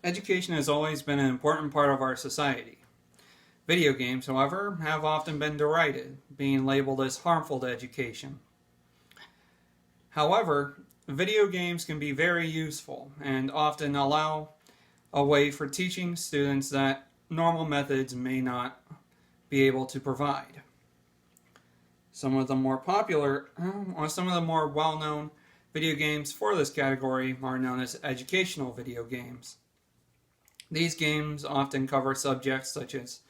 Education has always been an important part of our society. Video games, however, have often been derided, being labeled as harmful to education. However, video games can be very useful and often allow a way for teaching students that normal methods may not be able to provide. Some of the more popular, or some of the more well-known video games for this category are known as educational video games. These games often cover subjects such as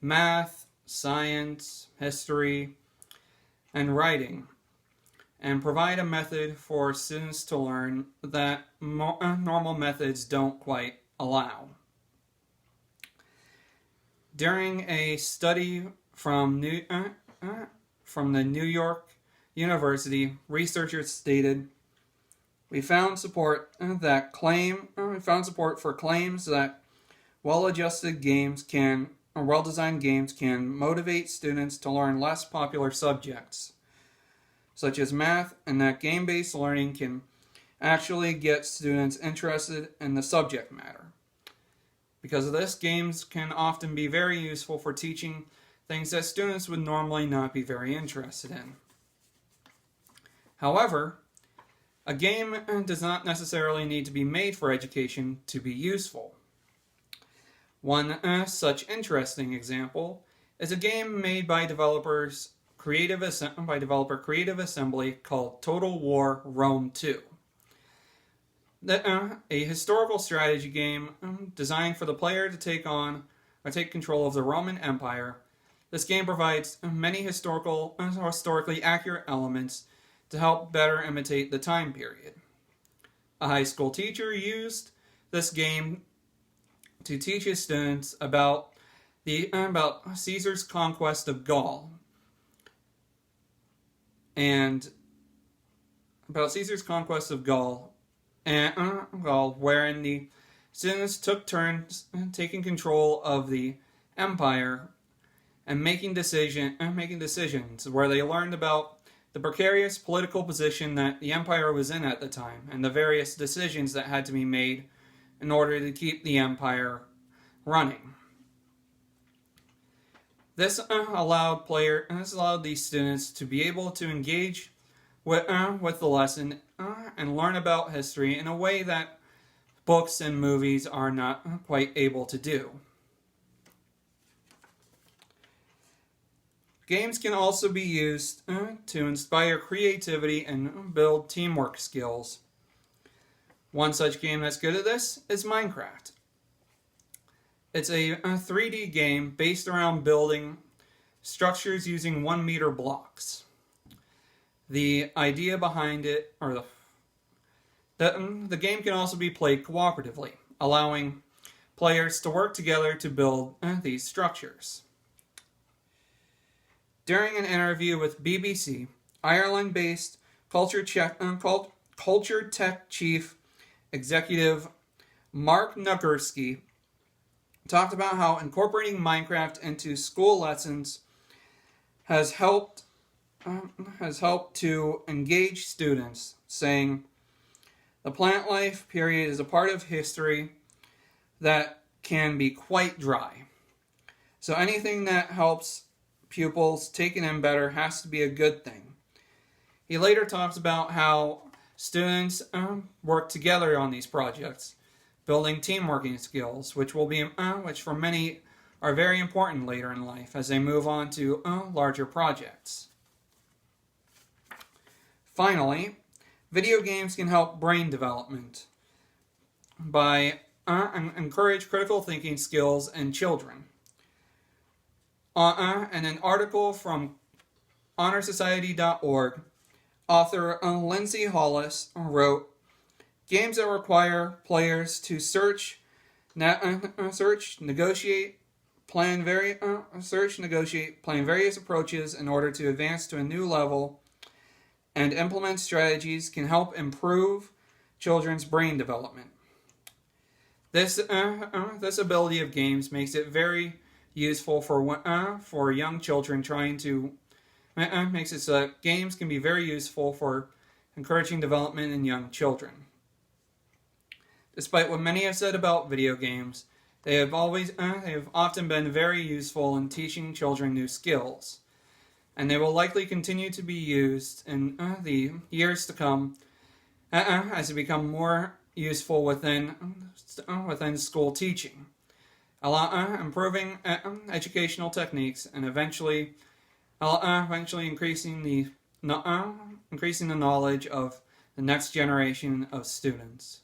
math, science, history, and writing, and provide a method for students to learn that normal methods don't quite allow. During a study from the New York University, researchers stated, "We found support for claims that well-adjusted games or well-designed games can motivate students to learn less popular subjects, such as math, and that game-based learning can actually get students interested in the subject matter. Because of this, games can often be very useful for teaching things that students would normally not be very interested in." However, a game does not necessarily need to be made for education to be useful. One such interesting example is a game made by developer Creative Assembly called Total War Rome 2. A historical strategy game designed for the player to take control of the Roman Empire. This game provides many historically accurate elements to help better imitate the time period. A high school teacher used this game to teach his students about Caesar's conquest of Gaul, wherein the students took turns taking control of the empire and making decisions, where they learned about the precarious political position that the empire was in at the time, and the various decisions that had to be made in order to keep the empire running. This allowed these students to be able to engage with the lesson and learn about history in a way that books and movies are not quite able to do. Games can also be used to inspire creativity and build teamwork skills. One such game that's good at this is Minecraft. It's a 3D game based around building structures using 1-meter blocks. The idea behind it, the game can also be played cooperatively, allowing players to work together to build these structures. During an interview with BBC, Ireland-based Culture Tech Chief Executive Mark Nugurski talked about how incorporating Minecraft into school lessons has helped to engage students, saying, "The plant life period is a part of history that can be quite dry. So anything that helps pupils take it in better has to be a good thing." He later talks about how students work together on these projects, building teamworking skills, which for many are very important later in life as they move on to larger projects. Finally, video games can help brain development by encourage critical thinking skills in children. In an article from honorsociety.org, author Lindsay Hollis wrote, "Games that require players to search, negotiate, plan various approaches in order to advance to a new level, and implement strategies can help improve children's brain development. This ability of games makes it very useful for young children makes it so that games can be very useful for encouraging development in young children. Despite what many have said about video games, they have often been very useful in teaching children new skills, and they will likely continue to be used in the years to come as they become more useful within school teaching, improving educational techniques, and eventually increasing the knowledge of the next generation of students.